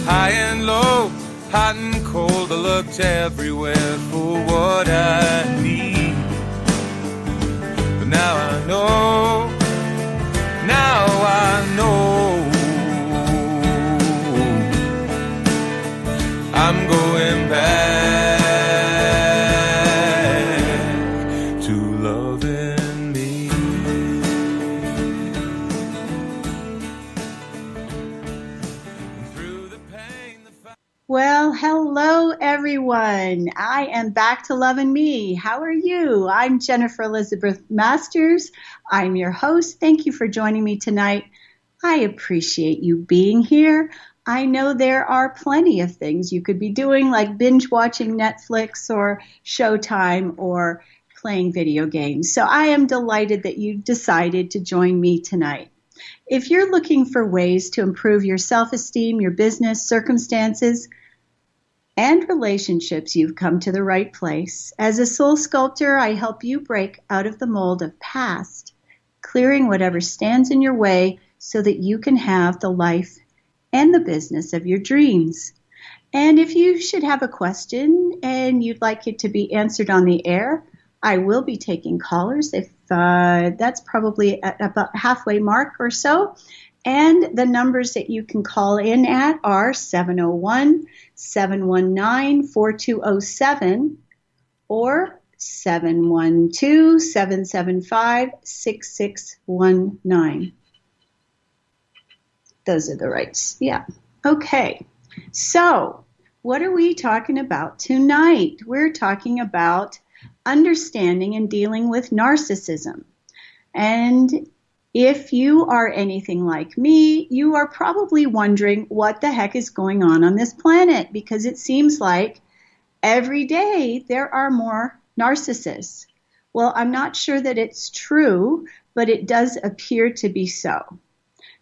high and low, hot and cold. I looked everywhere for what I need. But now I know, now I know, I'm going back to loving me. Through the pain, Well, hello everyone. I am back to Loving Me. How are you? I'm Jennifer Elizabeth Masters. I'm your host. Thank you for joining me tonight. I appreciate you being here. I know there are plenty of things you could be doing, like binge watching Netflix or Showtime or playing video games. So I am delighted that you decided to join me tonight. If you're looking for ways to improve your self-esteem, your business, circumstances, and relationships, you've come to the right place. As a soul sculptor, I help you break out of the mold of past, clearing whatever stands in your way so that you can have the life and the business of your dreams. And if you should have a question and you'd like it to be answered on the air, I will be taking callers if that's probably at about halfway mark or so. And the numbers that you can call in at are 701-719-4207 or 712-775-6619. Those are the rights. Yeah. Okay. So what are we talking about tonight? We're talking about understanding and dealing with narcissism. And if you are anything like me, you are probably wondering what the heck is going on this planet, because it seems like every day there are more narcissists. Well, I'm not sure that it's true, but it does appear to be so.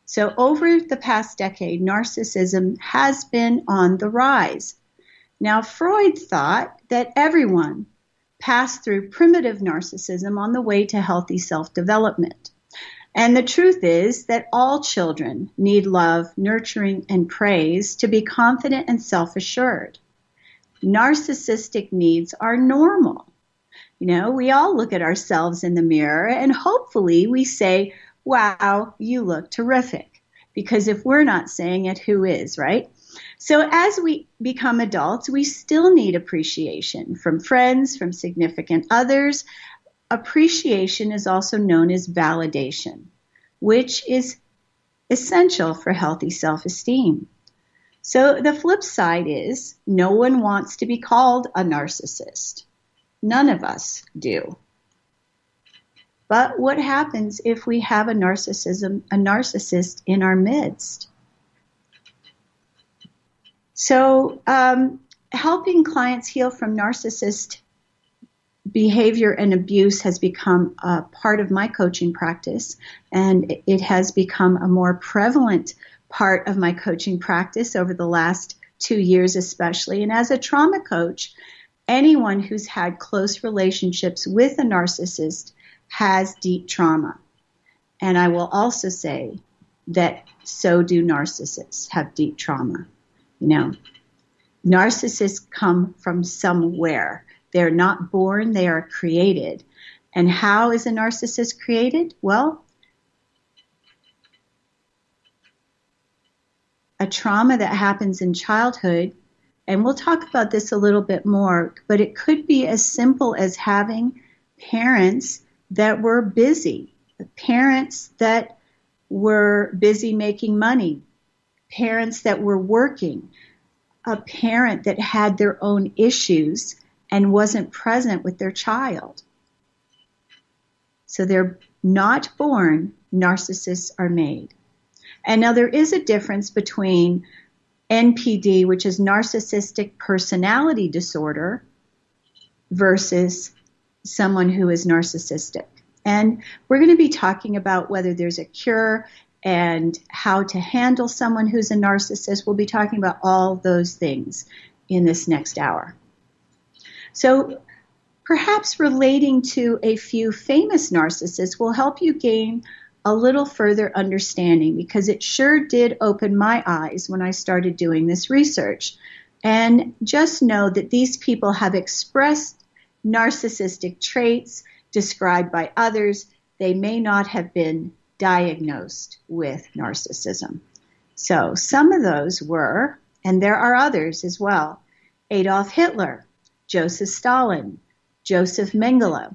So over the past decade, narcissism has been on the rise. Now, Freud thought that everyone passed through primitive narcissism on the way to healthy self-development. And the truth is that all children need love, nurturing, and praise to be confident and self-assured. Narcissistic needs are normal. You know, we all look at ourselves in the mirror and hopefully we say, wow, you look terrific. Because if we're not saying it, who is, right? So as we become adults, we still need appreciation from friends, from significant others. Appreciation is also known as validation, which is essential for healthy self-esteem. So the flip side is no one wants to be called a narcissist. None of us do. But what happens if we have a narcissist in our midst? So helping clients heal from narcissist behavior and abuse has become a part of my coaching practice, and it has become a more prevalent part of my coaching practice over the last 2 years especially. And as a trauma coach, anyone who's had close relationships with a narcissist has deep trauma. And I will also say that so do narcissists have deep trauma. You know, narcissists come from somewhere. They're not born, they are created. And how is a narcissist created? Well, a trauma that happens in childhood, and we'll talk about this a little bit more, but it could be as simple as having parents that were busy, parents that were busy making money, parents that were working, a parent that had their own issues and wasn't present with their child. So they're not born, narcissists are made. And now there is a difference between NPD, which is narcissistic personality disorder, versus someone who is narcissistic. And we're going to be talking about whether there's a cure and how to handle someone who's a narcissist. We'll be talking about all those things in this next hour. So perhaps relating to a few famous narcissists will help you gain a little further understanding, because it sure did open my eyes when I started doing this research. And just know that these people have expressed narcissistic traits described by others. They may not have been diagnosed with narcissism. So some of those were, and there are others as well, Adolf Hitler, Joseph Stalin, Joseph Mengele,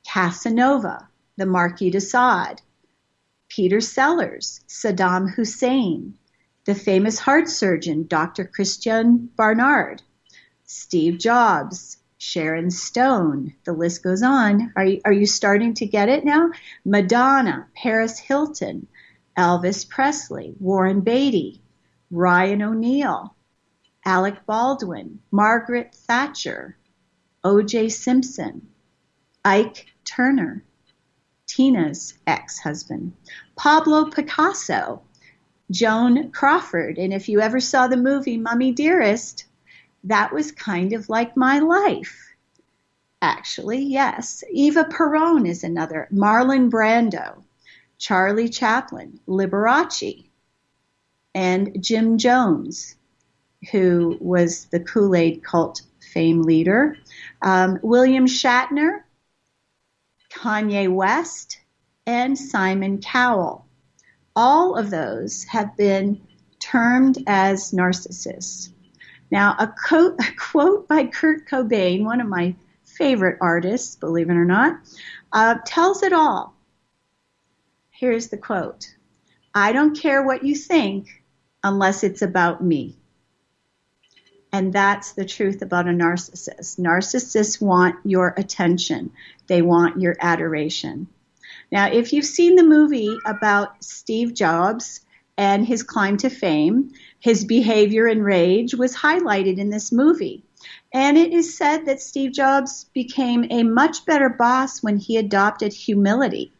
Casanova, the Marquis de Sade, Peter Sellers, Saddam Hussein, the famous heart surgeon, Dr. Christian Barnard, Steve Jobs, Sharon Stone, the list goes on. Are you starting to get it now? Madonna, Paris Hilton, Elvis Presley, Warren Beatty, Ryan O'Neal, Alec Baldwin, Margaret Thatcher, O.J. Simpson, Ike Turner, Tina's ex-husband, Pablo Picasso, Joan Crawford. And if you ever saw the movie Mummy Dearest, that was kind of like my life. Actually, yes. Eva Peron is another. Marlon Brando, Charlie Chaplin, Liberace, and Jim Jones, who was the Kool-Aid cult fame leader, William Shatner, Kanye West, and Simon Cowell. All of those have been termed as narcissists. Now, a quote by Kurt Cobain, one of my favorite artists, believe it or not, tells it all. Here's the quote. "I don't care what you think unless it's about me." And that's the truth about a narcissist. Narcissists want your attention. They want your adoration. Now, if you've seen the movie about Steve Jobs and his climb to fame, his behavior and rage was highlighted in this movie. And it is said that Steve Jobs became a much better boss when he adopted humility.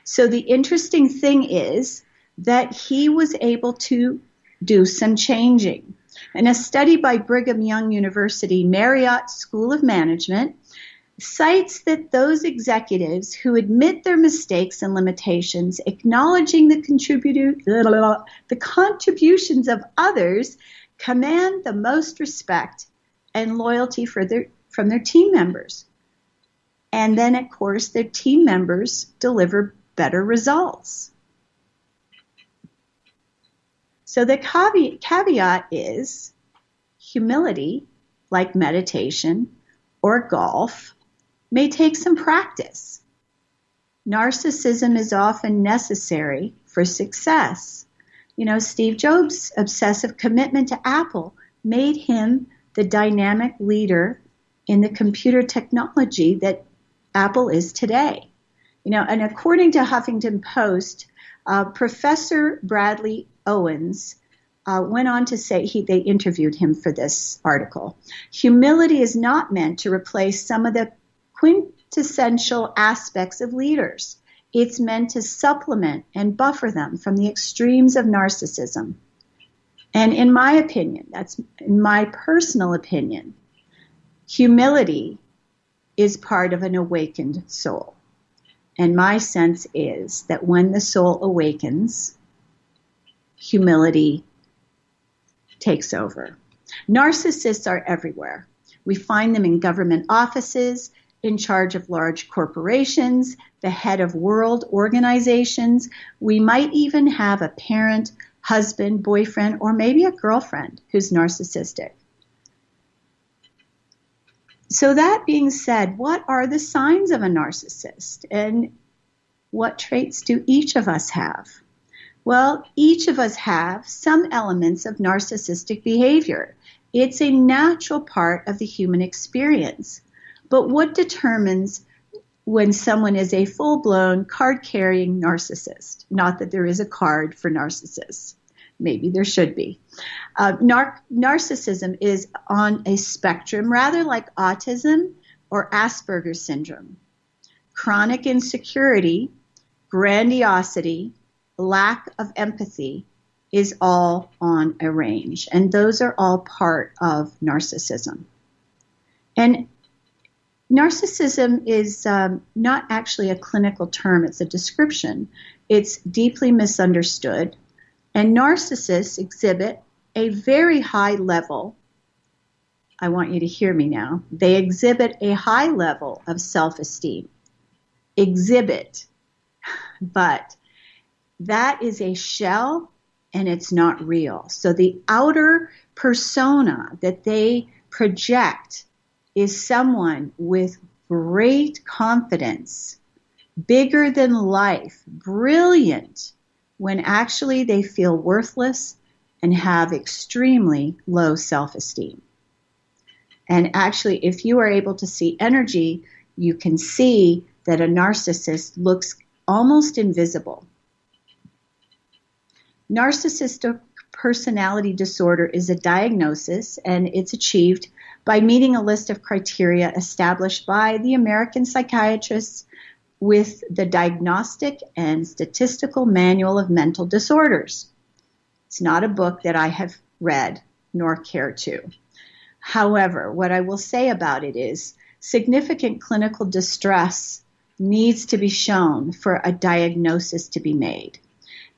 So the interesting thing is that he was able to do some changing. And a study by Brigham Young University Marriott School of Management cites that those executives who admit their mistakes and limitations, acknowledging the contributions of others, command the most respect and loyalty from their team members. And then, of course, their team members deliver better results. So the caveat is humility, like meditation or golf, may take some practice. Narcissism is often necessary for success. You know, Steve Jobs' obsessive commitment to Apple made him the dynamic leader in the computer technology that Apple is today. You know, and according to Huffington Post, Professor Bradley Owens went on to say, they interviewed him for this article, humility is not meant to replace some of the quintessential aspects of leaders. It's meant to supplement and buffer them from the extremes of narcissism. And in my opinion, that's in my personal opinion, humility is part of an awakened soul. And my sense is that when the soul awakens, humility takes over. Narcissists are everywhere. We find them in government offices, in charge of large corporations, the head of world organizations. We might even have a parent, husband, boyfriend, or maybe a girlfriend who's narcissistic. So that being said, what are the signs of a narcissist? And what traits do each of us have? Well, each of us have some elements of narcissistic behavior. It's a natural part of the human experience. But what determines when someone is a full-blown card-carrying narcissist? Not that there is a card for narcissists. Maybe there should be. Narcissism is on a spectrum, rather like autism or Asperger's syndrome. Chronic insecurity, grandiosity, lack of empathy is all on a range. And those are all part of narcissism. And narcissism is not actually a clinical term, it's a description. It's deeply misunderstood, and narcissists exhibit a very high level. I want you to hear me now. They exhibit a high level of self-esteem. Exhibit, but that is a shell and it's not real. So the outer persona that they project is someone with great confidence, bigger than life, brilliant, when actually they feel worthless and have extremely low self-esteem. And actually, if you are able to see energy, you can see that a narcissist looks almost invisible. Narcissistic personality disorder is a diagnosis, and it's achieved by meeting a list of criteria established by the American psychiatrists with the Diagnostic and Statistical Manual of Mental Disorders. It's not a book that I have read nor care to. However, what I will say about it is significant clinical distress needs to be shown for a diagnosis to be made.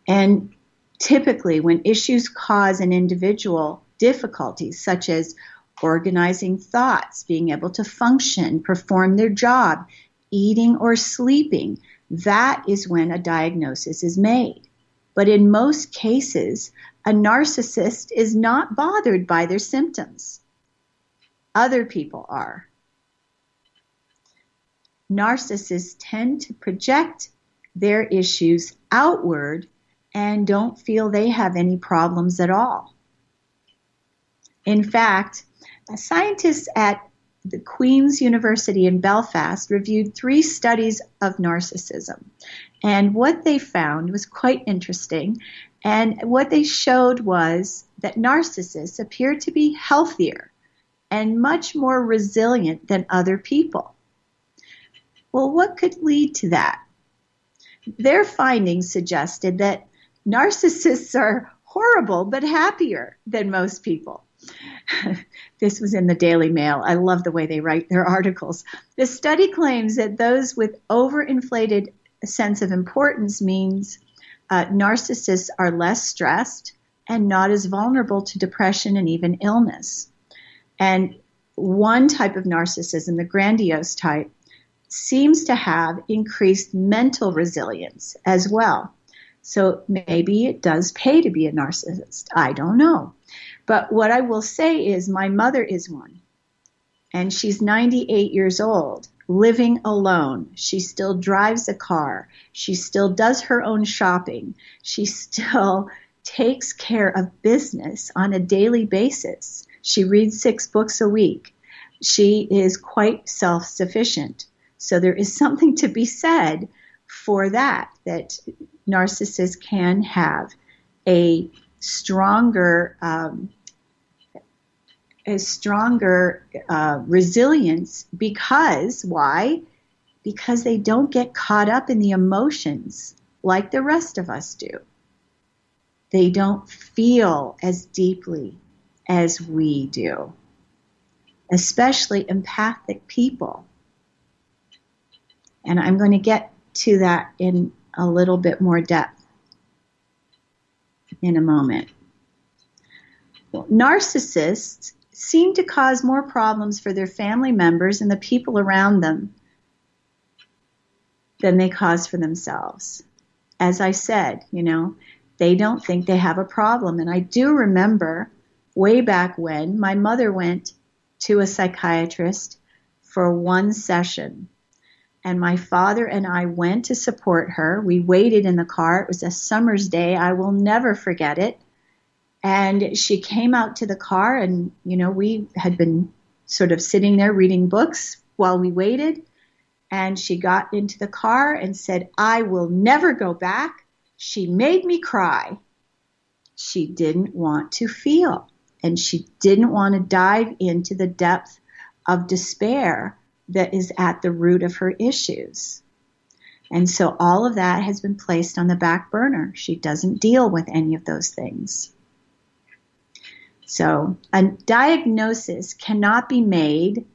And typically, when issues cause an individual difficulties, such as organizing thoughts, being able to function, perform their job, eating or sleeping, that is when a diagnosis is made. But in most cases, a narcissist is not bothered by their symptoms. Other people are. Narcissists tend to project their issues outward and don't feel they have any problems at all. In fact, scientists at the Queen's University in Belfast reviewed 3 studies of narcissism. And what they found was quite interesting. And what they showed was that narcissists appear to be healthier and much more resilient than other people. Well, what could lead to that? Their findings suggested that narcissists are horrible but happier than most people. This was in the Daily Mail. I love the way they write their articles. The study claims that those with overinflated sense of importance means narcissists are less stressed and not as vulnerable to depression and even illness. And one type of narcissism, the grandiose type, seems to have increased mental resilience as well. So maybe it does pay to be a narcissist. I don't know. But what I will say is my mother is one, and she's 98 years old, living alone. She still drives a car. She still does her own shopping. She still takes care of business on a daily basis. She reads 6 books a week. She is quite self-sufficient. So there is something to be said for that narcissists can have a stronger resilience because, why? Because they don't get caught up in the emotions like the rest of us do. They don't feel as deeply as we do, especially empathic people. And I'm going to get to that in a little bit more depth in a moment. Well, narcissists seem to cause more problems for their family members and the people around them than they cause for themselves. As I said, they don't think they have a problem. And I do remember way back when my mother went to a psychiatrist for 1 session. And my father and I went to support her. We waited in the car. It was a summer's day. I will never forget it. And she came out to the car, and, we had been sort of sitting there reading books while we waited. And she got into the car and said, "I will never go back. She made me cry." She didn't want to feel, and she didn't want to dive into the depth of despair that is at the root of her issues. And so all of that has been placed on the back burner. She doesn't deal with any of those things. So a diagnosis cannot be made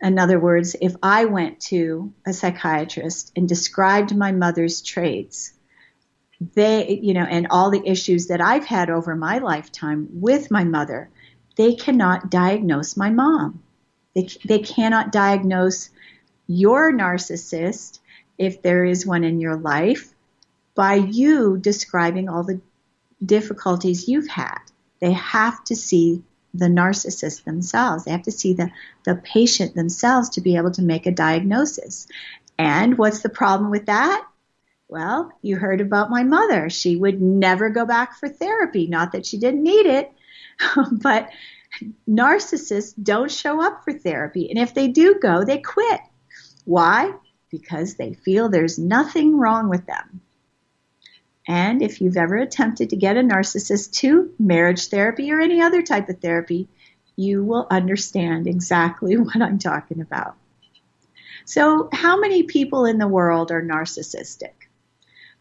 In other words, if I went to a psychiatrist and described my mother's traits, and all the issues that I've had over my lifetime with my mother, they cannot diagnose my mom. They cannot diagnose your narcissist, if there is one in your life, by you describing all the difficulties you've had. They have to see the narcissist themselves. They have to see the patient themselves to be able to make a diagnosis. And what's the problem with that? Well, you heard about my mother. She would never go back for therapy. Not that she didn't need it, but narcissists don't show up for therapy. And if they do go, they quit. Why? Because they feel there's nothing wrong with them. And if you've ever attempted to get a narcissist to marriage therapy or any other type of therapy, you will understand exactly what I'm talking about. So, how many people in the world are narcissistic?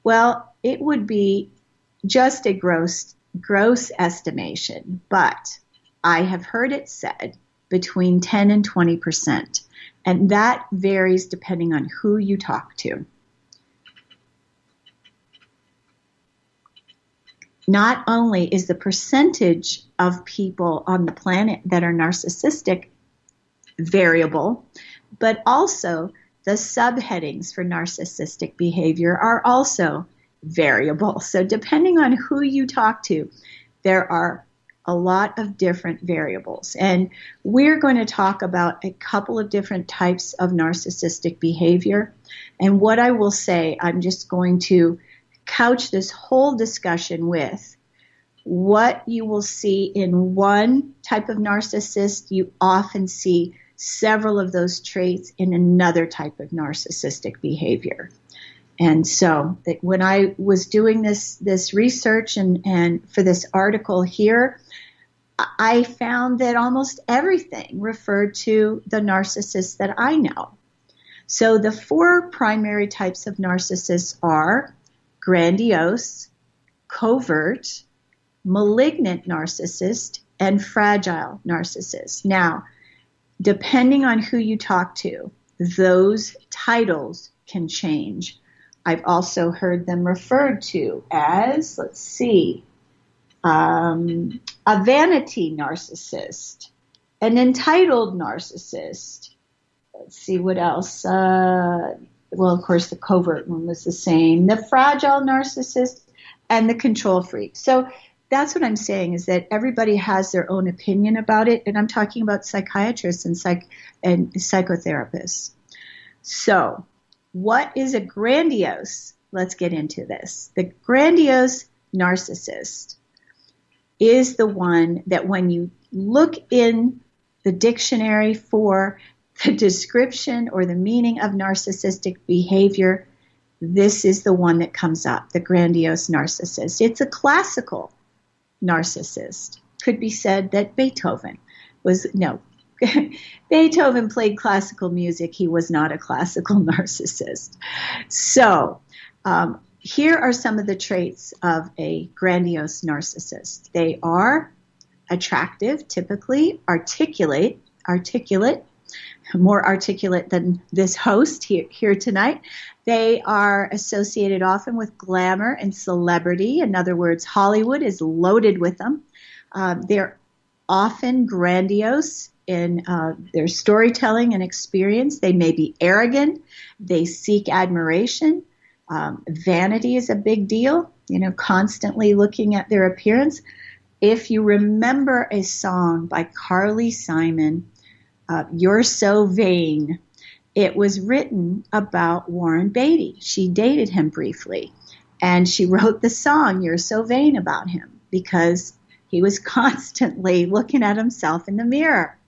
Well, it would be just a gross estimation, but I have heard it said between 10 and 20%, and that varies depending on who you talk to. Not only is the percentage of people on the planet that are narcissistic variable, but also the subheadings for narcissistic behavior are also variable. So depending on who you talk to, there are a lot of different variables. And we're going to talk about a couple of different types of narcissistic behavior. And what I will say, I'm just going to couch this whole discussion with what you will see in one type of narcissist. You often see several of those traits in another type of narcissistic behavior. And so when I was doing this research and for this article here, I found that almost everything referred to the narcissists that I know. So the four primary types of narcissists are grandiose, covert, malignant narcissist, and fragile narcissist. Now, depending on who you talk to, those titles can change. I've also heard them referred to as, a vanity narcissist, an entitled narcissist. Let's see what else. Well, of course, the covert one was the same. The fragile narcissist and the control freak. So that's what I'm saying, is that everybody has their own opinion about it. And I'm talking about psychiatrists and psychotherapists. So what is a grandiose? Let's get into this. The grandiose narcissist is the one that when you look in the dictionary for the description or the meaning of narcissistic behavior, this is the one that comes up, the grandiose narcissist. It's a classical narcissist. Could be said that Beethoven played classical music. He was not a classical narcissist. So here are some of the traits of a grandiose narcissist. They are attractive, typically, articulate, more articulate than this host here tonight. They are associated often with glamour and celebrity. In other words, Hollywood is loaded with them. They're often grandiose in their storytelling and experience. They may be arrogant. They seek admiration. Vanity is a big deal, constantly looking at their appearance. If you remember a song by Carly Simon, You're So Vain, it was written about Warren Beatty. She dated him briefly, and she wrote the song, You're So Vain, about him because he was constantly looking at himself in the mirror.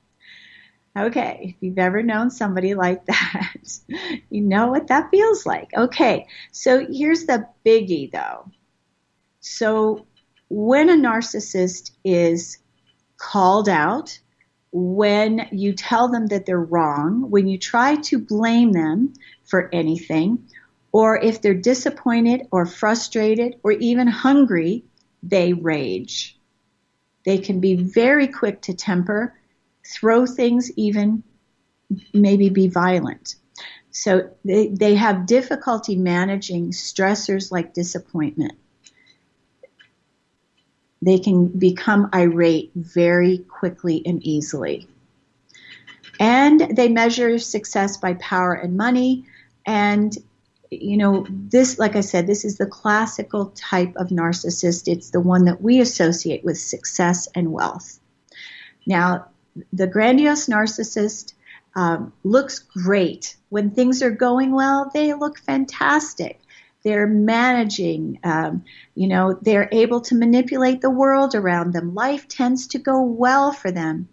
Okay, if you've ever known somebody like that, you know what that feels like. Okay, so here's the biggie, though. So when a narcissist is called out, when you tell them that they're wrong, when you try to blame them for anything, or if they're disappointed or frustrated or even hungry, they rage. They can be very quick to temper, throw things even maybe be violent. So they have difficulty managing stressors like disappointment. They can become irate very quickly and easily. And they measure success by power and money. And, this, like I said, this is the classical type of narcissist. It's the one that we associate with success and wealth. Now, the grandiose narcissist looks great. When things are going well, they look fantastic. They're managing, they're able to manipulate the world around them. Life tends to go well for them.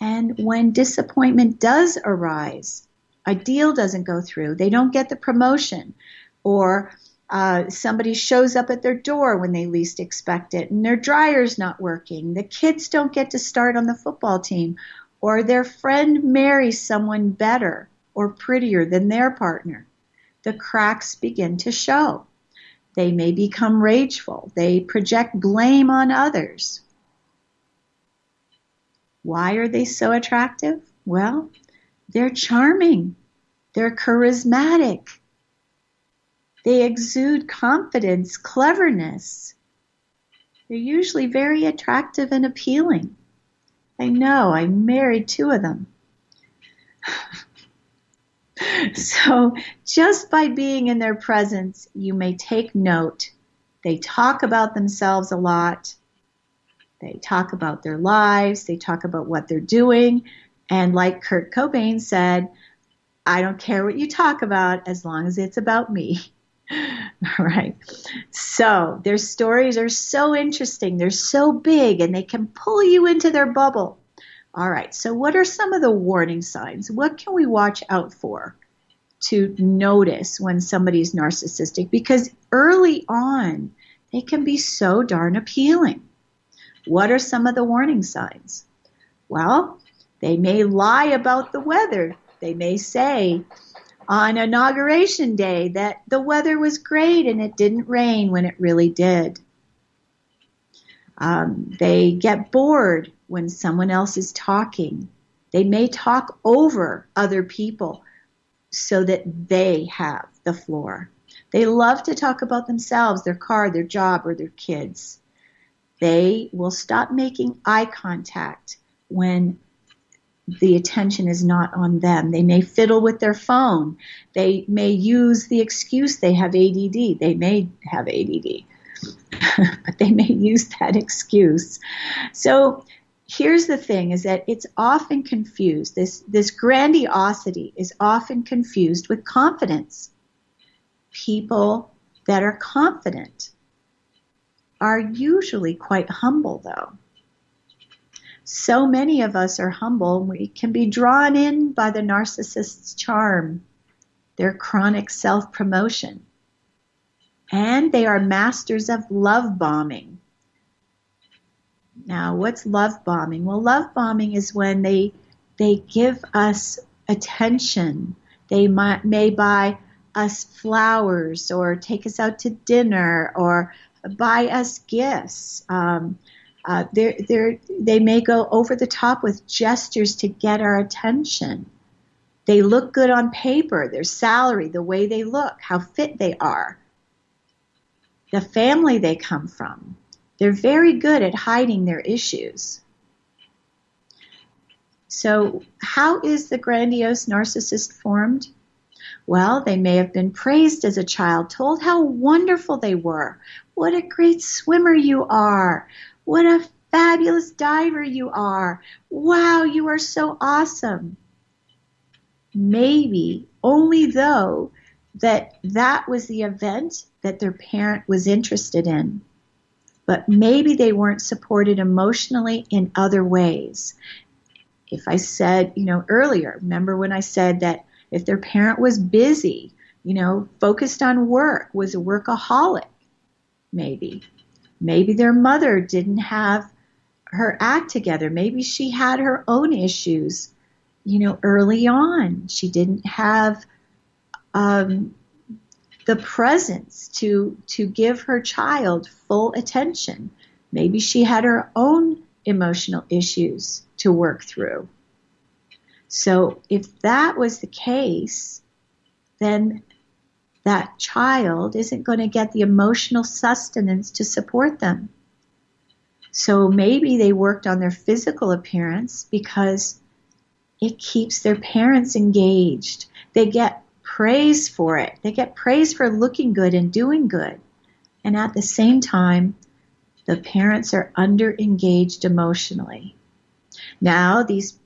And when disappointment does arise, a deal doesn't go through, they don't get the promotion, or somebody shows up at their door when they least expect it, and their dryer's not working, the kids don't get to start on the football team, or their friend marries someone better or prettier than their partner, the cracks begin to show. They may become rageful. They project blame on others. Why are they so attractive? Well, they're charming. They're charismatic. They exude confidence, cleverness. They're usually very attractive and appealing. I know, I married 2 of them. So just by being in their presence, you may take note. They talk about themselves a lot. They talk about their lives. They talk about what they're doing. And like Kurt Cobain said, I don't care what you talk about as long as it's about me. All right. So their stories are so interesting. They're so big and they can pull you into their bubble. All right. So what are some of the warning signs? What can we watch out for to notice when somebody's narcissistic? Because early on, they can be so darn appealing. What are some of the warning signs? Well, they may lie about the weather. They may say on Inauguration Day that the weather was great and it didn't rain when it really did. They get bored when someone else is talking. They may talk over other people so that they have the floor. They love to talk about themselves, their car, their job, or their kids. They will stop making eye contact when the attention is not on them. They may fiddle with their phone. They may use the excuse they have ADD. They may have ADD, but they may use that excuse. So here's the thing, is that it's often confused. This grandiosity is often confused with confidence. People that are confident are usually quite humble, though. So many of us are humble, and we can be drawn in by the narcissist's charm, their chronic self-promotion. And they are masters of love bombing. Now, what's love bombing? Well, love bombing is when they give us attention. They may buy us flowers or take us out to dinner or buy us gifts. They may go over the top with gestures to get our attention. They look good on paper, their salary, the way they look, how fit they are, the family they come from. They're very good at hiding their issues. So how is the grandiose narcissist formed? Well, they may have been praised as a child, told how wonderful they were. What a great swimmer you are. What a fabulous diver you are. Wow, you are so awesome. Maybe only though that was the event that their parent was interested in. But maybe they weren't supported emotionally in other ways. If I said, earlier, remember when I said that if their parent was busy, focused on work, was a workaholic, maybe. Maybe their mother didn't have her act together. Maybe she had her own issues, early on. She didn't have the presence to give her child full attention. Maybe she had her own emotional issues to work through. So if that was the case, then that child isn't going to get the emotional sustenance to support them. So maybe they worked on their physical appearance because it keeps their parents engaged. They get praise for it. They get praise for looking good and doing good. And at the same time, the parents are under-engaged emotionally. Now, these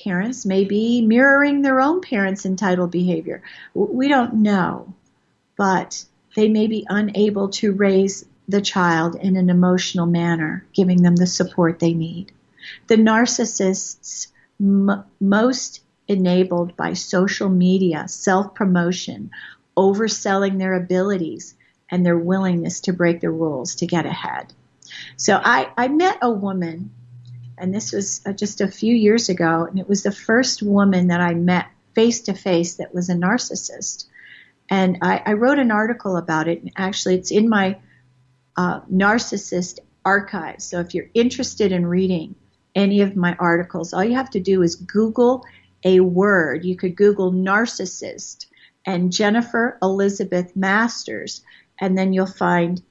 parents may be mirroring their own parents' entitled behavior. We don't know, but they may be unable to raise the child in an emotional manner, giving them the support they need. The narcissists most enabled by social media, self-promotion, overselling their abilities, and their willingness to break the rules to get ahead. So I met a woman, and this was just a few years ago, and it was the first woman that I met face-to-face that was a narcissist. And I wrote an article about it, and actually it's in my narcissist archive. So if you're interested in reading any of my articles, all you have to do is Google a word. You could Google narcissist and Jennifer Elizabeth Masters, and then you'll find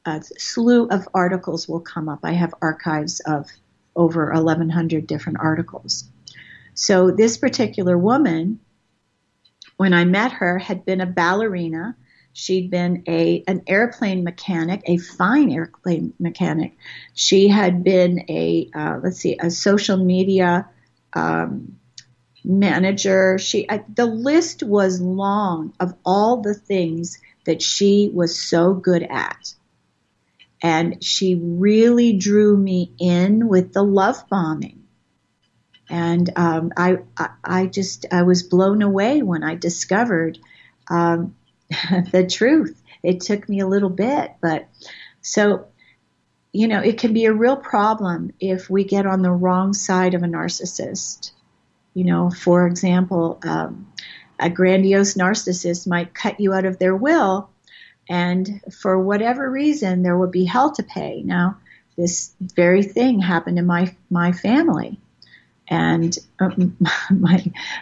a slew of articles will come up. I have archives of over 1,100 different articles. So this particular woman, when I met her, had been a ballerina. She'd been an airplane mechanic, a fine airplane mechanic. She had been a social media manager. The list was long of all the things that she was so good at. And she really drew me in with the love bombing. And I was blown away when I discovered the truth. It took me a little bit, but so, it can be a real problem if we get on the wrong side of a narcissist. For example, a grandiose narcissist might cut you out of their will, and for whatever reason, there will be hell to pay. Now, this very thing happened in my family, and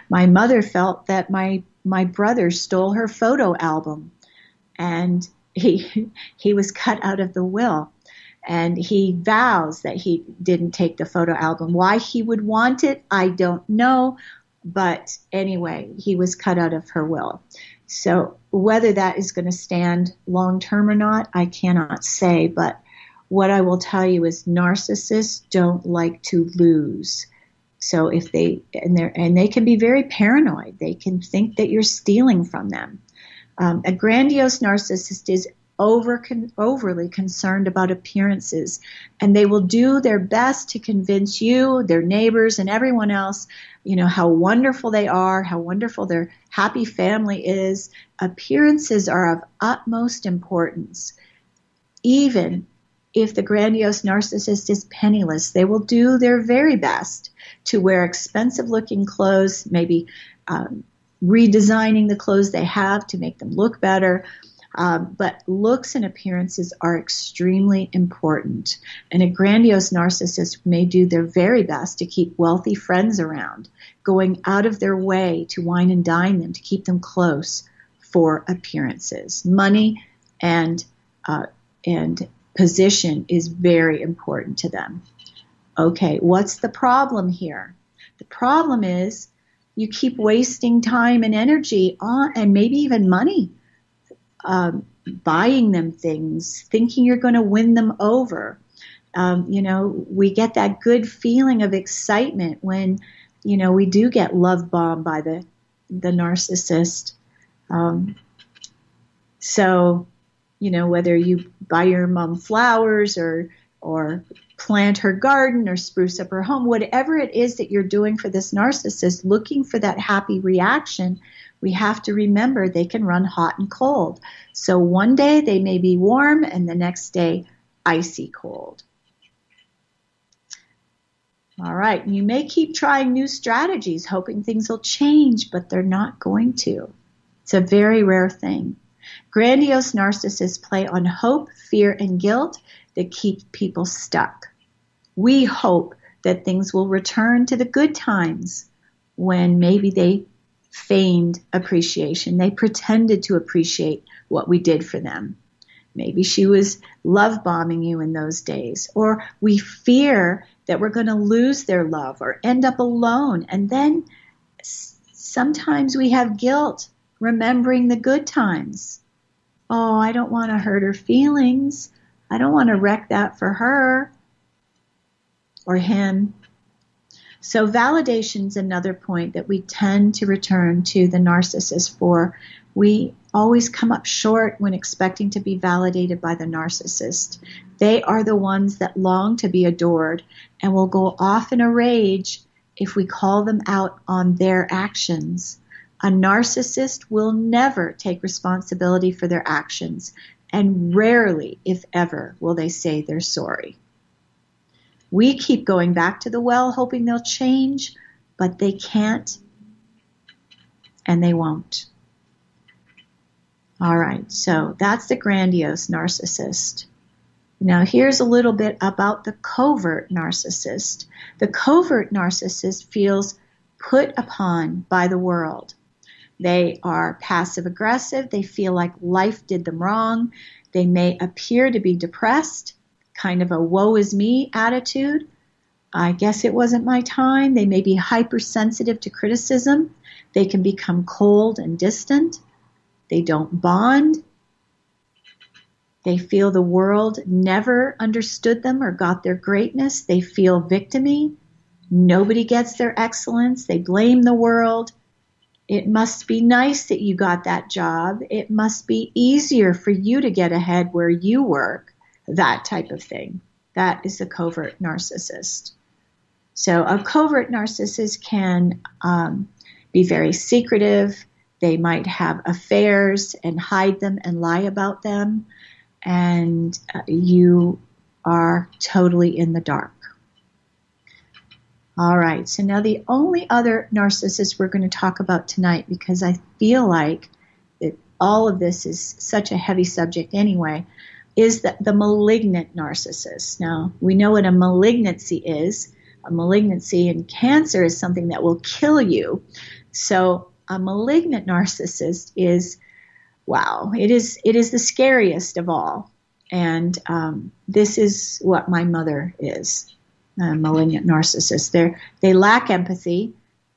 my mother felt that my brother stole her photo album, and he was cut out of the will. And he vows that he didn't take the photo album. Why he would want it, I don't know. But anyway, he was cut out of her will. So whether that is going to stand long term or not, I cannot say. But what I will tell you is narcissists don't like to lose. So if they can be very paranoid. They can think that you're stealing from them. A grandiose narcissist is overly concerned about appearances, and they will do their best to convince you, their neighbors, and everyone else, how wonderful they are, how wonderful their happy family is. Appearances are of utmost importance. Even if the grandiose narcissist is penniless, they will do their very best to wear expensive-looking clothes, maybe redesigning the clothes they have to make them look better. But looks and appearances are extremely important. And a grandiose narcissist may do their very best to keep wealthy friends around, going out of their way to wine and dine them, to keep them close for appearances. Money and position is very important to them. Okay, what's the problem here? The problem is you keep wasting time and energy on, and maybe even money, buying them things, thinking you're going to win them over. We get that good feeling of excitement when, we do get love bombed by the narcissist. So, whether you buy your mom flowers or plant her garden or spruce up her home, whatever it is that you're doing for this narcissist, looking for that happy reaction, we have to remember they can run hot and cold. So one day they may be warm and the next day icy cold. All right, you may keep trying new strategies, hoping things will change, but they're not going to. It's a very rare thing. Grandiose narcissists play on hope, fear, and guilt that keep people stuck. We hope that things will return to the good times when maybe they feigned appreciation. They pretended to appreciate what we did for them. Maybe she was love bombing you in those days, or we fear that we're going to lose their love or end up alone. And then sometimes we have guilt remembering the good times. Oh, I don't want to hurt her feelings. I don't want to wreck that for her or him. So validation's another point that we tend to return to the narcissist for. We always come up short when expecting to be validated by the narcissist. They are the ones that long to be adored and will go off in a rage if we call them out on their actions. A narcissist will never take responsibility for their actions, and rarely, if ever, will they say they're sorry. We keep going back to the well, hoping they'll change, but they can't, and they won't. All right, so that's the grandiose narcissist. Now, here's a little bit about the covert narcissist. The covert narcissist feels put upon by the world. They are passive-aggressive. They feel like life did them wrong. They may appear to be depressed, kind of a woe is me attitude. I guess it wasn't my time. They may be hypersensitive to criticism. They can become cold and distant. They don't bond. They feel the world never understood them or got their greatness. They feel victim-y. Nobody gets their excellence. They blame the world. It must be nice that you got that job. It must be easier for you to get ahead where you work. That type of thing. That is a covert narcissist. So a covert narcissist can be very secretive. They might have affairs and hide them and lie about them. And you are totally in the dark. All right, so now the only other narcissist we're going to talk about tonight, because I feel like that all of this is such a heavy subject anyway, is the malignant narcissist. Now, we know what a malignancy is. A malignancy in cancer is something that will kill you. So a malignant narcissist is, wow, it is the scariest of all. And this is what my mother is, a malignant narcissist. They lack empathy.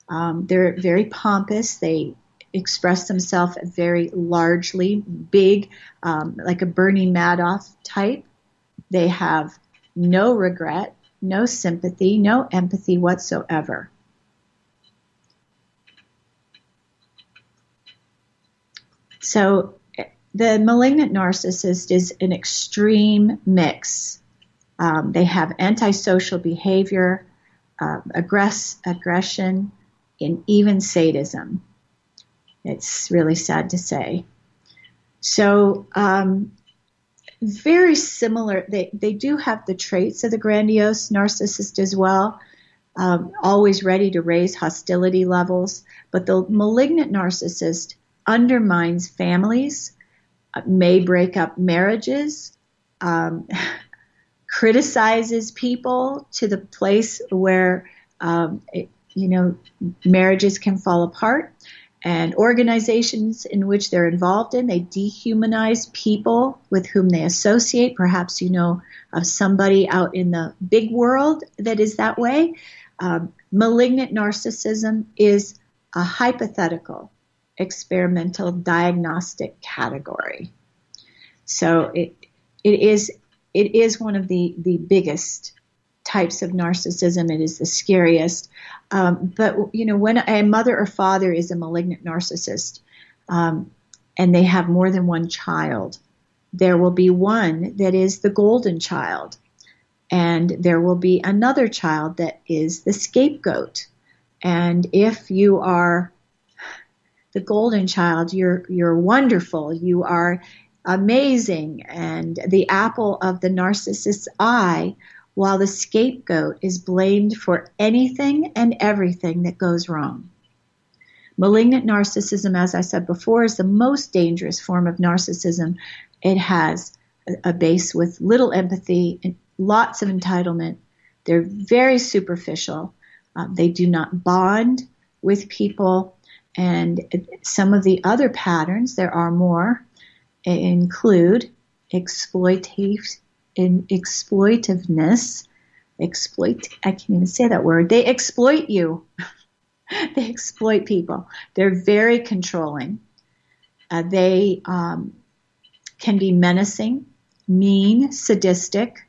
They're very pompous. They express themselves very largely, big, like a Bernie Madoff type. They have no regret, no sympathy, no empathy whatsoever. So the malignant narcissist is an extreme mix. They have antisocial behavior, aggression, and even sadism. It's really sad to say. So very similar. They do have the traits of the grandiose narcissist as well, always ready to raise hostility levels. But the malignant narcissist undermines families, may break up marriages, criticizes people to the place where, marriages can fall apart, and organizations in which they're involved in, they dehumanize people with whom they associate. Perhaps you know of somebody out in the big world that is that way. Malignant narcissism is a hypothetical experimental diagnostic category. So it is one of the biggest types of narcissism. It is the scariest. But when a mother or father is a malignant narcissist, and they have more than one child, there will be one that is the golden child, and there will be another child that is the scapegoat. And if you are the golden child, you're wonderful, you are amazing, and the apple of the narcissist's eye, while the scapegoat is blamed for anything and everything that goes wrong. Malignant narcissism, as I said before, is the most dangerous form of narcissism. It has a base with little empathy and lots of entitlement, They're very superficial. They do not bond with people. And some of the other patterns, there are more, include exploitiveness. I can't even say that word. They exploit you. They exploit people. They're very controlling. They can be menacing, mean, sadistic,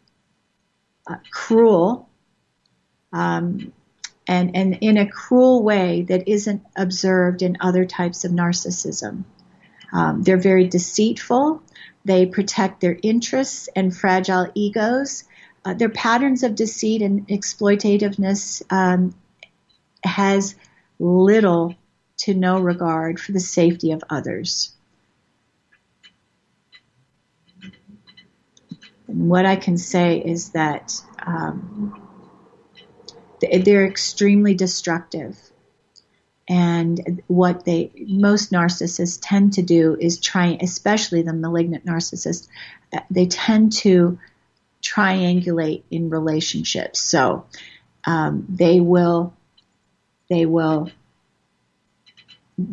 cruel, and in a cruel way that isn't observed in other types of narcissism. They're very deceitful. They protect their interests and fragile egos. Their patterns of deceit and exploitativeness has little to no regard for the safety of others. And what I can say is that they're extremely destructive. And what most narcissists tend to do is try, especially the malignant narcissist, they tend to triangulate in relationships. So they will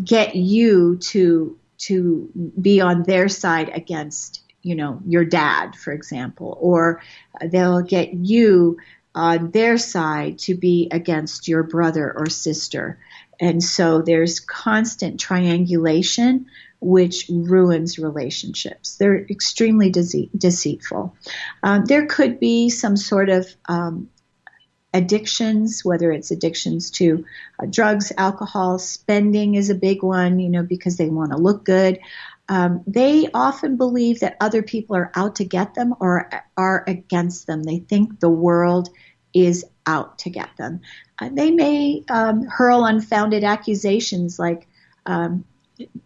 get you to be on their side against, your dad, for example, or they'll get you on their side to be against your brother or sister. And so there's constant triangulation, which ruins relationships. They're extremely deceitful. There could be some sort of addictions, whether it's addictions to drugs, alcohol, spending is a big one, because they want to look good. They often believe that other people are out to get them or are against them. They think the world is out to get them. They may hurl unfounded accusations like,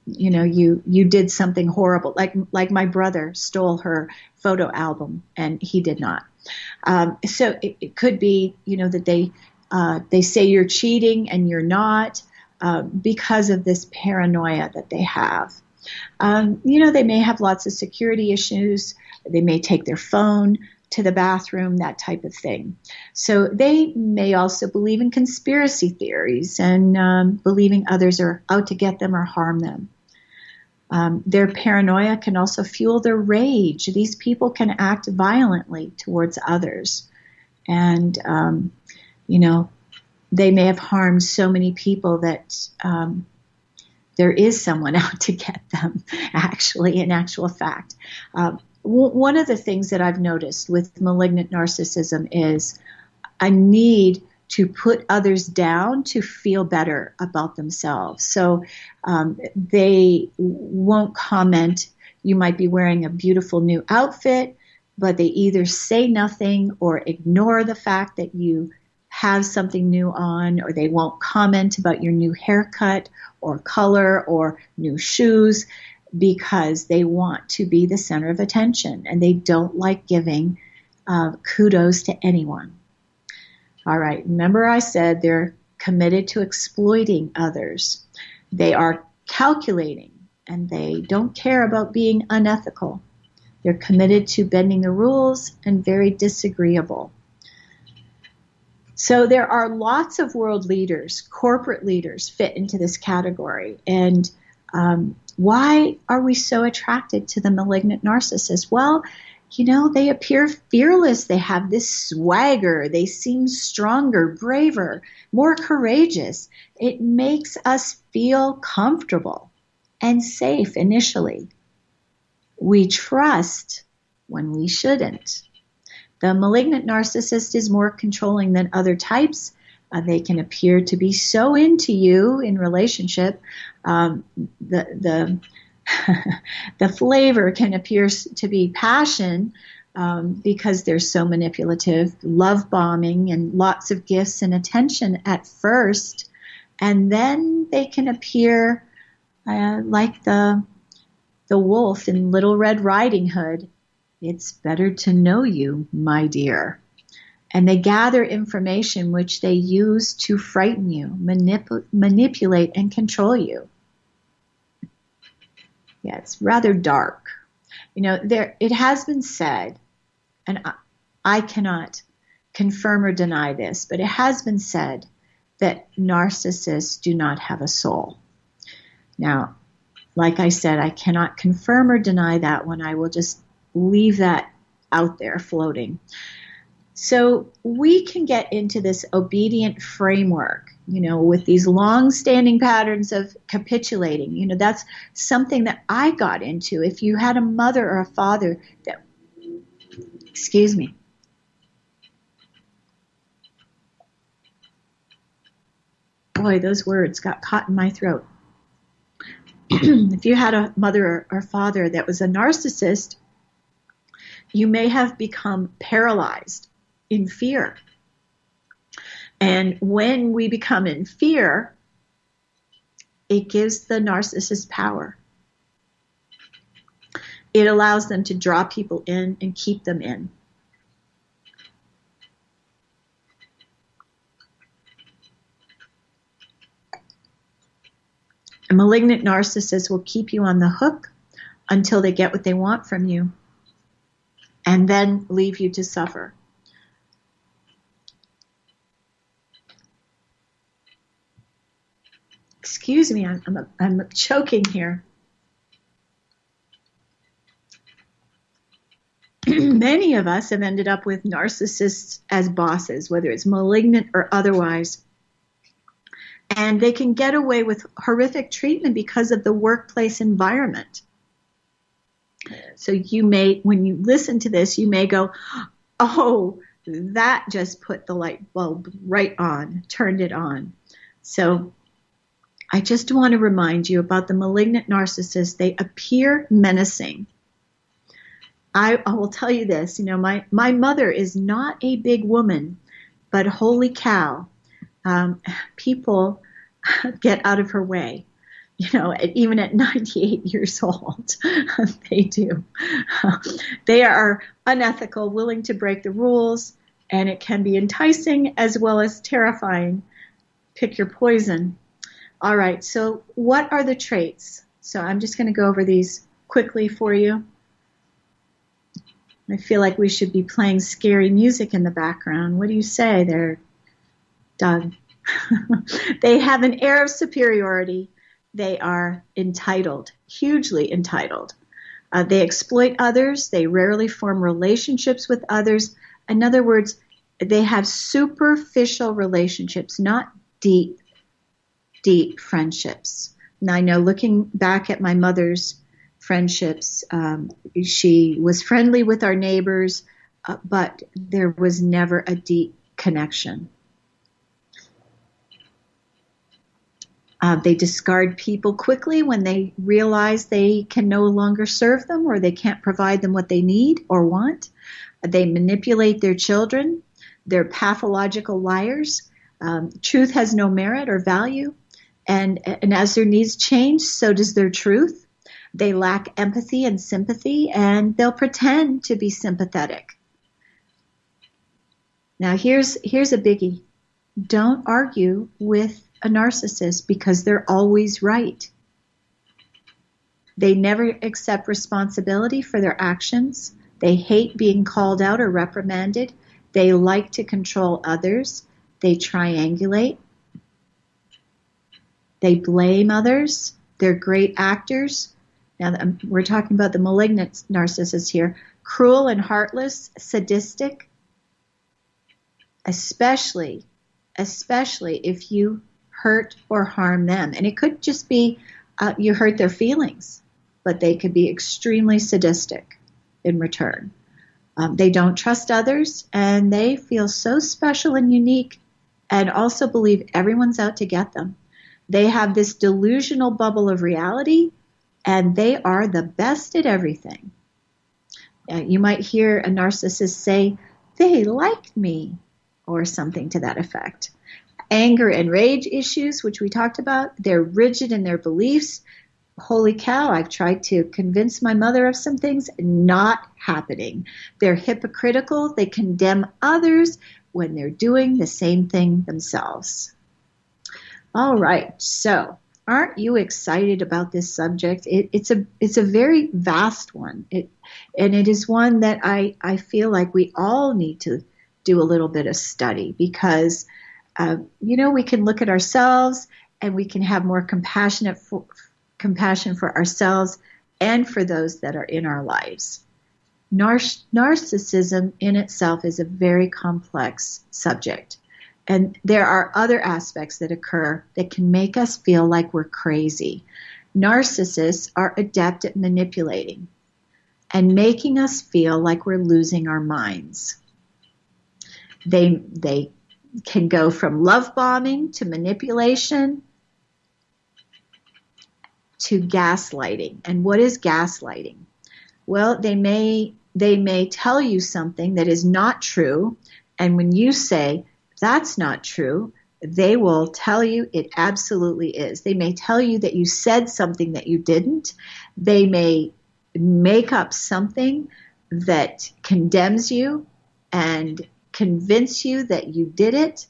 you did something horrible, like my brother stole her photo album and he did not. So it could be, that they say you're cheating and you're not because of this paranoia that they have. They may have lots of security issues. They may take their phone to the bathroom, that type of thing. So they may also believe in conspiracy theories and believing others are out to get them or harm them. Their paranoia can also fuel their rage. These people can act violently towards others. And, they may have harmed so many people that there is someone out to get them, actually, in actual fact. One of the things that I've noticed with malignant narcissism is a need to put others down to feel better about themselves. So they won't comment. You might be wearing a beautiful new outfit, but they either say nothing or ignore the fact that you have something new on, or they won't comment about your new haircut or color or new shoes, because they want to be the center of attention and they don't like giving kudos to anyone. All right, remember I said they're committed to exploiting others. They are calculating and they don't care about being unethical. They're committed to bending the rules and very disagreeable. So there are lots of world leaders, corporate leaders fit into this category. And why are we so attracted to the malignant narcissist? Well, they appear fearless. They have this swagger. They seem stronger, braver, more courageous. It makes us feel comfortable and safe initially. We trust when we shouldn't. The malignant narcissist is more controlling than other types. They can appear to be so into you in relationship. The flavor can appear to be passion because they're so manipulative, love bombing, and lots of gifts and attention at first. And then they can appear like the wolf in Little Red Riding Hood. It's better to know you, my dear. And they gather information which they use to frighten you, manipulate, and control you. Yeah, it's rather dark. It has been said, and I cannot confirm or deny this, but it has been said that narcissists do not have a soul. Now, like I said, I cannot confirm or deny that one. I will just leave that out there floating. So we can get into this obedient framework, with these long-standing patterns of capitulating. That's something that I got into. If you had a mother or a father that, excuse me, boy, those words got caught in my throat. If you had a mother or father that was a narcissist, you may have become paralyzed in fear. And when we become in fear, it gives the narcissist power. It allows them to draw people in and keep them in. A malignant narcissist will keep you on the hook until they get what they want from you, and then leave you to suffer. Excuse me, I'm choking here. Many of us have ended up with narcissists as bosses, whether it's malignant or otherwise. And they can get away with horrific treatment because of the workplace environment. So you may, when you listen to this, you may go, oh, that just put the light bulb right on, turned it on. So I just want to remind you about the malignant narcissist. They appear menacing. I will tell you this, my mother is not a big woman, but holy cow, people get out of her way. Even at 98 years old, they do. They are unethical, willing to break the rules, and it can be enticing as well as terrifying. Pick your poison. All right, so what are the traits? So I'm just going to go over these quickly for you. I feel like we should be playing scary music in the background. What do you say there, Doug? They have an air of superiority. They are entitled, hugely entitled. They exploit others. They rarely form relationships with others. In other words, they have superficial relationships, not deep friendships. Now, I know looking back at my mother's friendships, she was friendly with our neighbors, but there was never a deep connection. They discard people quickly when they realize they can no longer serve them or they can't provide them what they need or want. They manipulate their children. They're pathological liars. Truth has no merit or value. And as their needs change, so does their truth. They lack empathy and sympathy, and they'll pretend to be sympathetic. Now, here's a biggie. Don't argue with a narcissist because they're always right. They never accept responsibility for their actions. They hate being called out or reprimanded. They like to control others. They triangulate. They blame others. They're great actors. Now, we're talking about the malignant narcissist here. Cruel and heartless, sadistic, especially if you hurt or harm them. And it could just be you hurt their feelings, but they could be extremely sadistic in return. They don't trust others, and they feel so special and unique and also believe everyone's out to get them. They have this delusional bubble of reality, and they are the best at everything. You might hear a narcissist say, they like me, or something to that effect. Anger and rage issues, which we talked about, they're rigid in their beliefs. Holy cow, I've tried to convince my mother of some things, not happening. They're hypocritical. They condemn others when they're doing the same thing themselves. All right, so aren't you excited about this subject? It's a very vast one, and it is one that I feel like we all need to do a little bit of study because, we can look at ourselves and we can have more compassion for ourselves and for those that are in our lives. Narcissism in itself is a very complex subject. And there are other aspects that occur that can make us feel like we're crazy. Narcissists are adept at manipulating and making us feel like we're losing our minds. They can go from love bombing to manipulation to gaslighting. And what is gaslighting? Well, they may tell you something that is not true, and when you say that's not true, they will tell you it absolutely is. They may tell you that you said something that you didn't. They may make up something that condemns you and convince you that you did it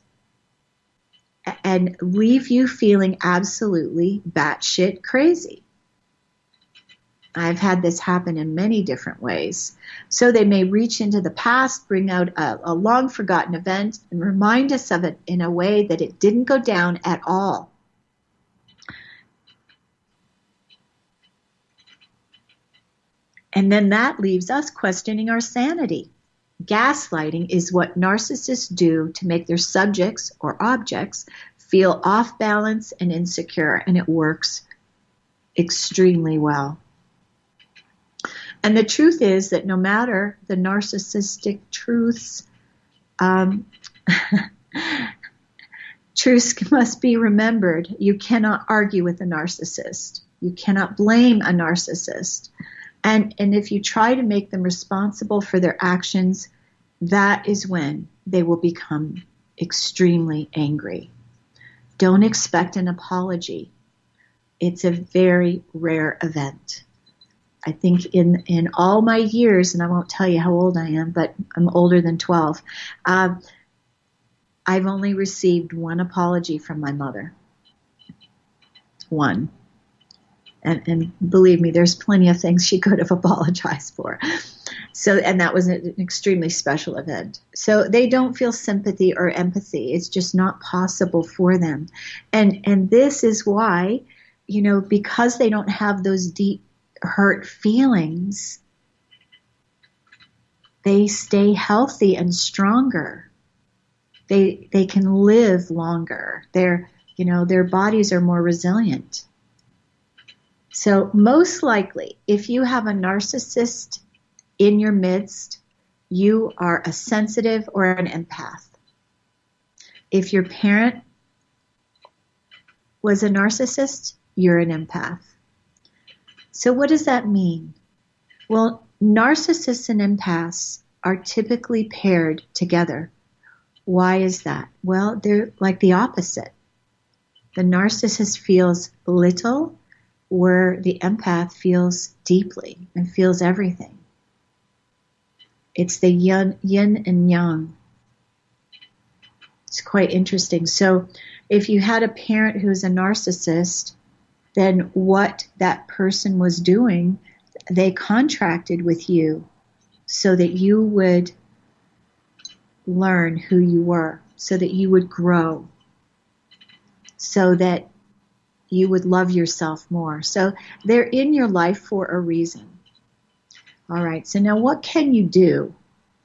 and leave you feeling absolutely batshit crazy. I've had this happen in many different ways. So they may reach into the past, bring out a long forgotten event, and remind us of it in a way that it didn't go down at all. And then that leaves us questioning our sanity. Gaslighting is what narcissists do to make their subjects or objects feel off balance and insecure, and it works extremely well. And the truth is that no matter the narcissistic truths, truths must be remembered. You cannot argue with a narcissist. You cannot blame a narcissist. And if you try to make them responsible for their actions, that is when they will become extremely angry. Don't expect an apology. It's a very rare event. I think in all my years, and I won't tell you how old I am, but I'm older than 12, I've only received one apology from my mother. One. And believe me, there's plenty of things she could have apologized for. So, and that was an extremely special event. So they don't feel sympathy or empathy. It's just not possible for them. And this is why, because they don't have those deep hurt feelings, they stay healthy and stronger. They can live longer. Their bodies are more resilient. So most likely, if you have a narcissist in your midst, you are a sensitive or an empath. If your parent was a narcissist, you're an empath. So what does that mean? Well, narcissists and empaths are typically paired together. Why is that? Well, they're like the opposite. The narcissist feels little, where the empath feels deeply and feels everything. It's the yin and yang. It's quite interesting. So if you had a parent who's a narcissist, then what that person was doing, they contracted with you so that you would learn who you were, so that you would grow, so that you would love yourself more. So they're in your life for a reason. All right, so now what can you do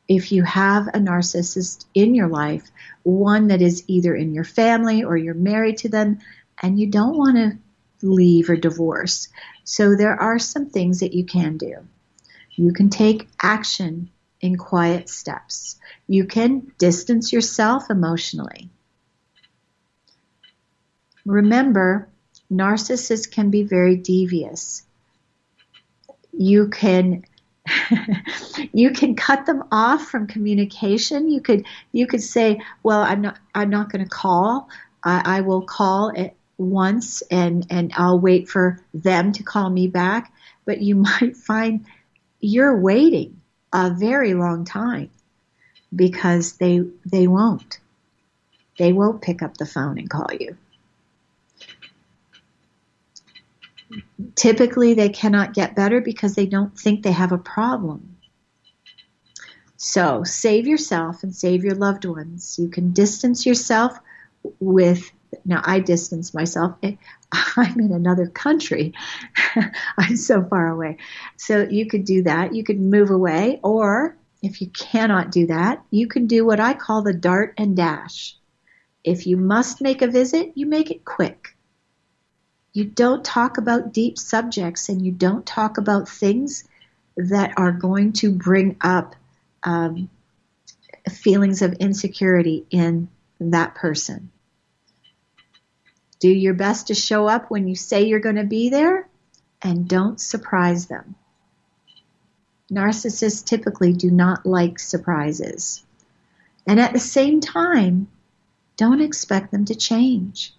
if you have a narcissist in your life, one that is either in your family or you're married to them, and you don't want to leave or divorce? So there are some things that you can do. You can take action in quiet steps. You can distance yourself emotionally. Remember, narcissists can be very devious. You can cut them off from communication. You could say, well, I'm not going to call. I will call at once and I'll wait for them to call me back. But you might find you're waiting a very long time because they won't pick up the phone and call you. Typically, they cannot get better because they don't think they have a problem. So save yourself and save your loved ones. You can distance yourself with, now I distance myself. I'm in another country. I'm so far away. So you could do that. You could move away, or if you cannot do that, you can do what I call the dart and dash. If you must make a visit, you make it quick. You don't talk about deep subjects, and you don't talk about things that are going to bring up feelings of insecurity in that person. Do your best to show up when you say you're going to be there, and don't surprise them. Narcissists typically do not like surprises. And at the same time, don't expect them to change.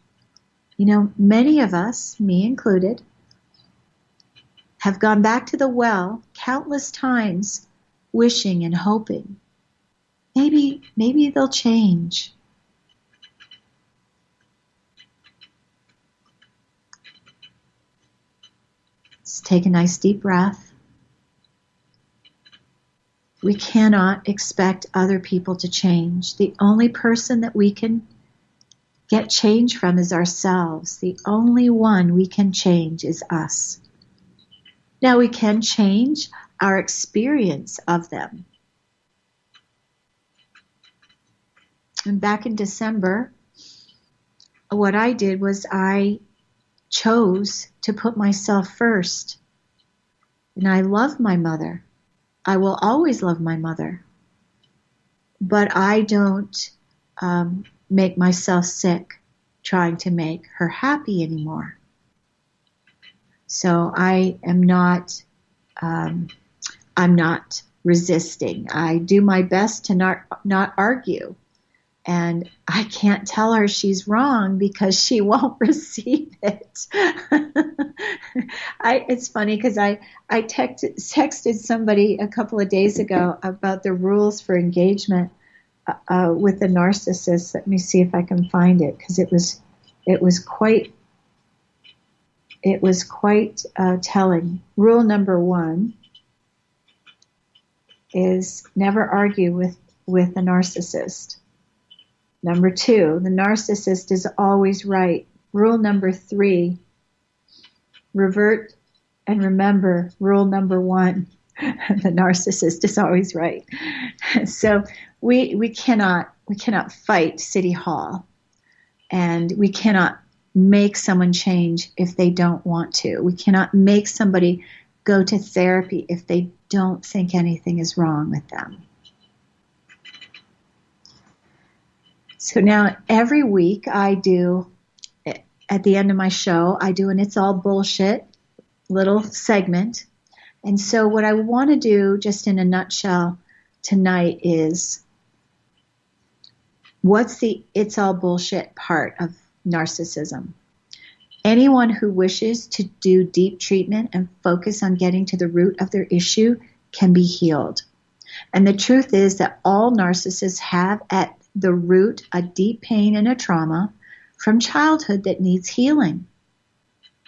You know, many of us, me included, have gone back to the well countless times wishing and hoping. Maybe they'll change. Let's take a nice deep breath. We cannot expect other people to change. The only person that we can get change from is ourselves. The only one we can change is us. Now we can change our experience of them. And back in December, what I did was I chose to put myself first. And I love my mother. I will always love my mother. But I don't make myself sick trying to make her happy anymore. So I am not, I'm not resisting. I do my best to not argue. And I can't tell her she's wrong because she won't receive it. It's funny because I texted somebody a couple of days ago about the rules for engagement with the narcissist. Let me see if I can find it, because it was quite telling. Rule number 1 is never argue with a narcissist. Number 2, the narcissist is always right. Rule number 3, revert and remember rule number 1. The narcissist is always right. So we cannot fight City Hall, and we cannot make someone change if they don't want to. We cannot make somebody go to therapy if they don't think anything is wrong with them. So now every week I do, at the end of my show, I do an It's All Bullshit little segment. And so what I want to do, just in a nutshell tonight, is what's the It's All Bullshit part of narcissism? Anyone who wishes to do deep treatment and focus on getting to the root of their issue can be healed. And the truth is that all narcissists have at the root a deep pain and a trauma from childhood that needs healing.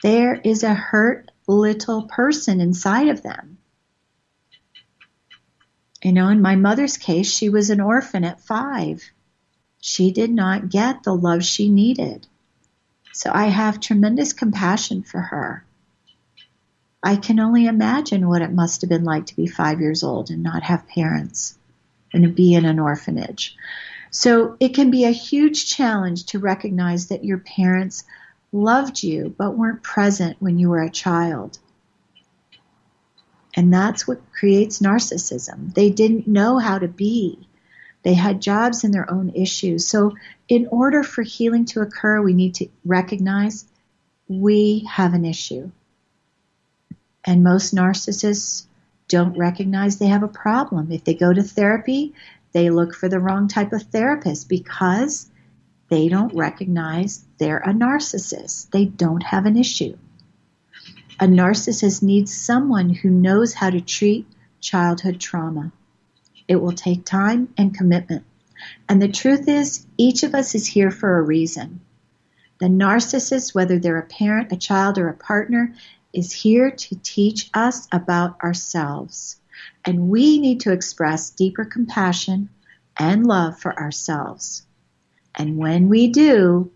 There is a hurt little person inside of them. You know, in my mother's case, she was an orphan at 5. She did not get the love she needed. So I have tremendous compassion for her. I can only imagine what it must have been like to be 5 years old and not have parents and to be in an orphanage. So it can be a huge challenge to recognize that your parents loved you but weren't present when you were a child. And that's what creates narcissism. They didn't know how to be. They had jobs and their own issues. So in order for healing to occur, we need to recognize we have an issue. And most narcissists don't recognize they have a problem. If they go to therapy, they look for the wrong type of therapist because they don't recognize they're a narcissist. They don't have an issue. A narcissist needs someone who knows how to treat childhood trauma. It will take time and commitment. And the truth is, each of us is here for a reason. The narcissist, whether they're a parent, a child, or a partner, is here to teach us about ourselves. And we need to express deeper compassion and love for ourselves. And when we do,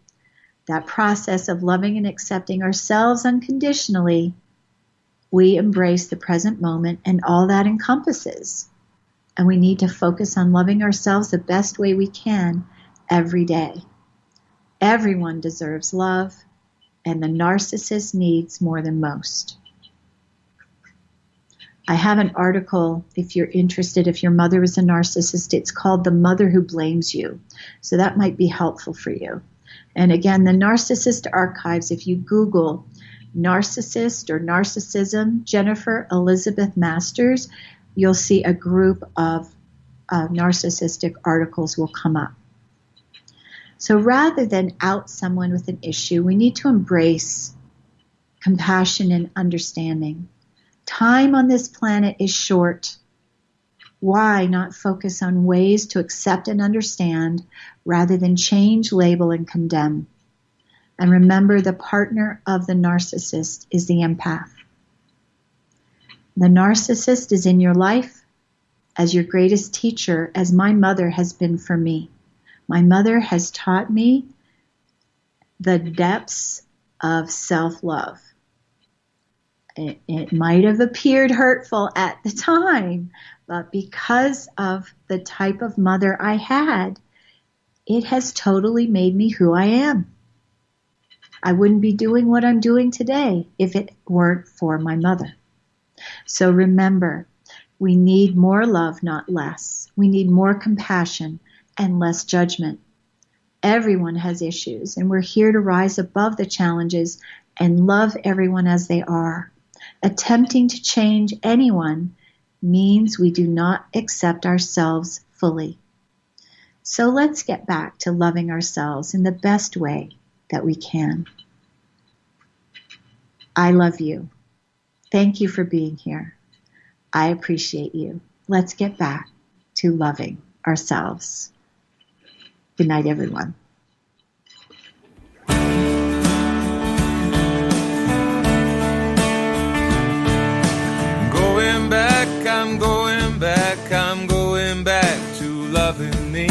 that process of loving and accepting ourselves unconditionally, we embrace the present moment and all that encompasses. And we need to focus on loving ourselves the best way we can every day. Everyone deserves love, and the narcissist needs more than most. I have an article, if you're interested, if your mother is a narcissist, it's called The Mother Who Blames You. So that might be helpful for you. And again, the Narcissist Archives, if you Google narcissist or narcissism, Jennifer Elizabeth Masters, you'll see a group of narcissistic articles will come up. So rather than out someone with an issue, we need to embrace compassion and understanding. Time on this planet is short. Why not focus on ways to accept and understand rather than change, label, and condemn? And remember, the partner of the narcissist is the empath. The narcissist is in your life as your greatest teacher, as my mother has been for me. My mother has taught me the depths of self-love. It might have appeared hurtful at the time, but because of the type of mother I had, it has totally made me who I am. I wouldn't be doing what I'm doing today if it weren't for my mother. So remember, we need more love, not less. We need more compassion and less judgment. Everyone has issues, and we're here to rise above the challenges and love everyone as they are. Attempting to change anyone means we do not accept ourselves fully. So let's get back to loving ourselves in the best way that we can. I love you. Thank you for being here. I appreciate you. Let's get back to loving ourselves. Good night, everyone. I'm going back to loving me.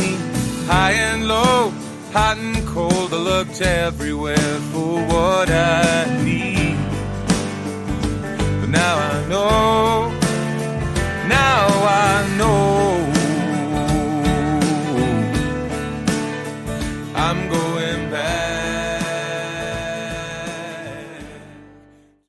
High and low, hot and cold, I looked everywhere for what I need. But now I know